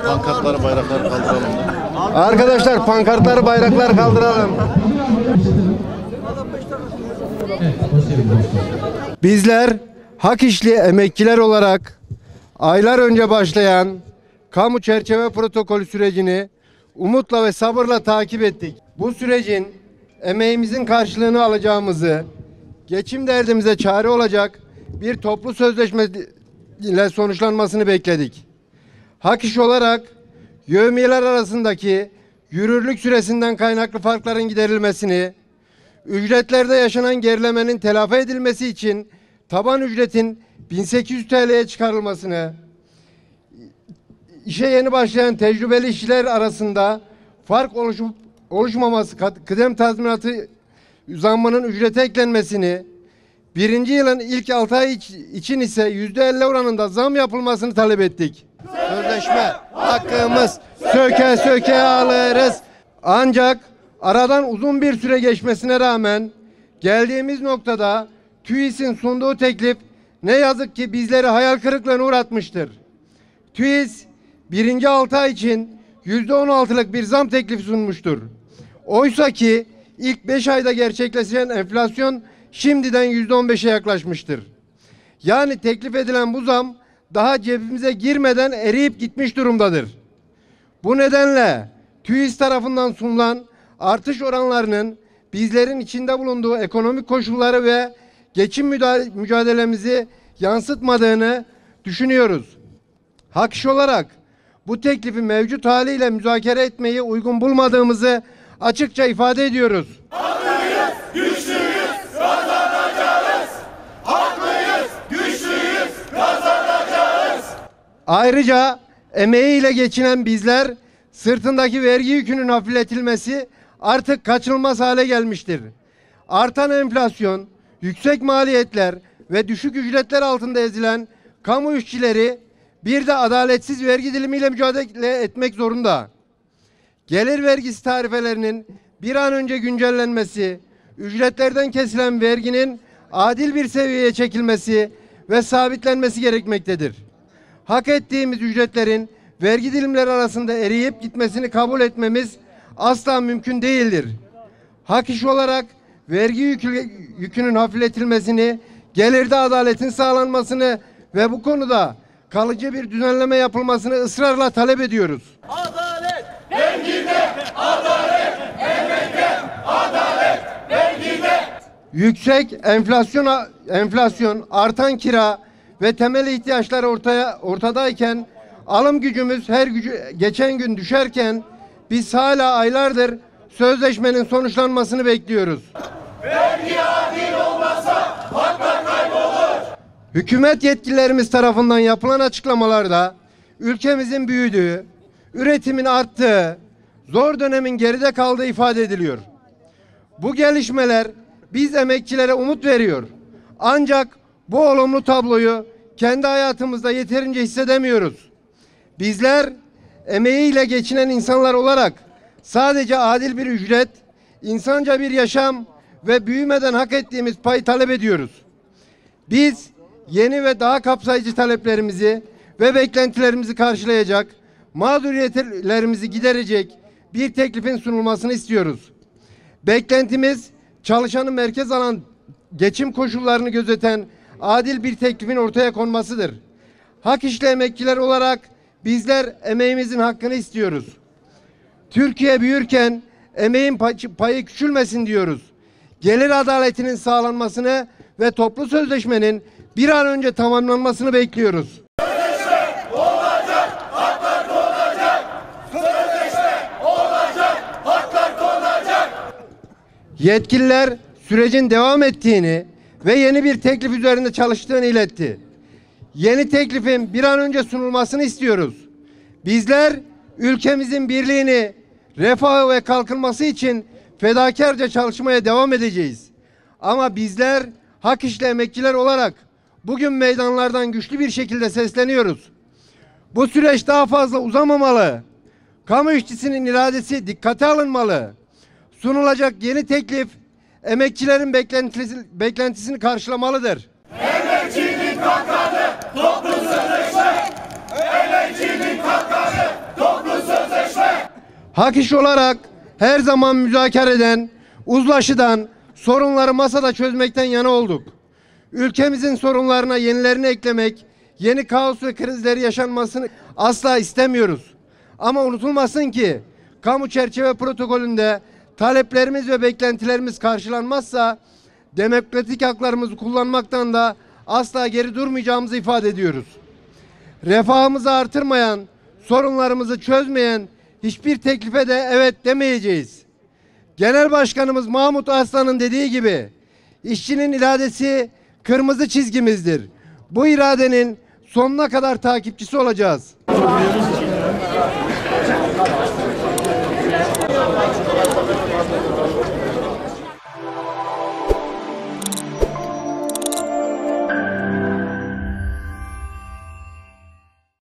Pankartları, bayrakları kaldıralım. Arkadaşlar pankartları, bayrakları kaldıralım. Bizler hak işli emekçiler olarak aylar önce başlayan kamu çerçeve protokolü sürecini umutla ve sabırla takip ettik. Bu sürecin emeğimizin karşılığını alacağımızı, geçim derdimize çare olacak bir toplu sözleşme ile sonuçlanmasını bekledik. Hak iş olarak yevmiyeler arasındaki yürürlük süresinden kaynaklı farkların giderilmesini, ücretlerde yaşanan gerilemenin telafi edilmesi için taban ücretin 1800 TL'ye çıkarılmasını, işe yeni başlayan tecrübeli işçiler arasında fark oluşmaması, kıdem tazminatı zammının ücrete eklenmesini, birinci yılın ilk 6 ay için ise %50 oranında zam yapılmasını talep ettik. Sözleşme hakkımız, söke söke alırız. Ancak aradan uzun bir süre geçmesine rağmen geldiğimiz noktada TÜİS'in sunduğu teklif ne yazık ki bizleri hayal kırıklığına uğratmıştır. TÜİS birinci 6 ay için %16'lık bir zam teklifi sunmuştur. Oysa ki ilk 5 ayda gerçekleşen enflasyon şimdiden %15'e yaklaşmıştır. Yani teklif edilen bu zam daha cebimize girmeden eriyip gitmiş durumdadır. Bu nedenle TÜİS tarafından sunulan artış oranlarının bizlerin içinde bulunduğu ekonomik koşulları ve geçim mücadelemizi yansıtmadığını düşünüyoruz. Hak iş olarak bu teklifi mevcut haliyle müzakere etmeyi uygun bulmadığımızı açıkça ifade ediyoruz. Haklıyız, güçlüyüz, kazanacağız. Haklıyız, güçlüyüz, kazanacağız. Ayrıca emeğiyle geçinen bizler sırtındaki vergi yükünün hafifletilmesi artık kaçınılmaz hale gelmiştir. Artan enflasyon, yüksek maliyetler ve düşük ücretler altında ezilen kamu işçileri bir de adaletsiz vergi dilimiyle mücadele etmek zorunda. Gelir vergisi tarifelerinin bir an önce güncellenmesi, ücretlerden kesilen verginin adil bir seviyeye çekilmesi ve sabitlenmesi gerekmektedir. Hak ettiğimiz ücretlerin vergi dilimleri arasında eriyip gitmesini kabul etmemiz asla mümkün değildir. Hak iş olarak vergi yükünün hafifletilmesini, gelirde adaletin sağlanmasını ve bu konuda kalıcı bir düzenleme yapılmasını ısrarla talep ediyoruz. Adalet, vergide, adalet, emekte, adalet, vergide. Yüksek enflasyon, artan kira ve temel ihtiyaçlar ortadayken alım gücümüz geçen gün düşerken biz hala aylardır sözleşmenin sonuçlanmasını bekliyoruz. Vergi adil olmazsa haklar kaybolur. Hükümet yetkililerimiz tarafından yapılan açıklamalarda ülkemizin büyüdüğü, üretimin arttığı, zor dönemin geride kaldığı ifade ediliyor. Bu gelişmeler biz emekçilere umut veriyor. Ancak bu olumlu tabloyu kendi hayatımızda yeterince hissedemiyoruz. Bizler emeğiyle geçinen insanlar olarak sadece adil bir ücret, insanca bir yaşam ve büyümeden hak ettiğimiz payı talep ediyoruz. Biz yeni ve daha kapsayıcı taleplerimizi ve beklentilerimizi karşılayacak, mağduriyetlerimizi giderecek bir teklifin sunulmasını istiyoruz. Beklentimiz çalışanı merkez alan, geçim koşullarını gözeten adil bir teklifin ortaya konmasıdır. Hak işli emekçiler olarak bizler emeğimizin hakkını istiyoruz. Türkiye büyürken emeğin payı küçülmesin diyoruz. Gelir adaletinin sağlanmasını ve toplu sözleşmenin bir an önce tamamlanmasını bekliyoruz. Sözleşme olacak, haklar konacak. Sözleşme olacak, haklar konacak. Yetkililer sürecin devam ettiğini ve yeni bir teklif üzerinde çalıştığını iletti. Yeni teklifin bir an önce sunulmasını istiyoruz. Bizler ülkemizin birliğini, refahı ve kalkınması için fedakarca çalışmaya devam edeceğiz. Ama bizler hak işli emekçiler olarak bugün meydanlardan güçlü bir şekilde sesleniyoruz. Bu süreç daha fazla uzamamalı. Kamu işçisinin iradesi dikkate alınmalı. Sunulacak yeni teklif emekçilerin beklentisini karşılamalıdır. Emekçinin kalkanı toplu sözleşme. Hak iş olarak her zaman müzakereden, uzlaşıdan, sorunları masada çözmekten yana olduk. Ülkemizin sorunlarına yenilerini eklemek, yeni kaos ve krizleri yaşanmasını asla istemiyoruz. Ama unutulmasın ki kamu çerçeve protokolünde taleplerimiz ve beklentilerimiz karşılanmazsa demokratik haklarımızı kullanmaktan da asla geri durmayacağımızı ifade ediyoruz. Refahımızı artırmayan, sorunlarımızı çözmeyen hiçbir teklife de evet demeyeceğiz. Genel Başkanımız Mahmut Arslan'ın dediği gibi işçinin iradesi kırmızı çizgimizdir. Bu iradenin sonuna kadar takipçisi olacağız.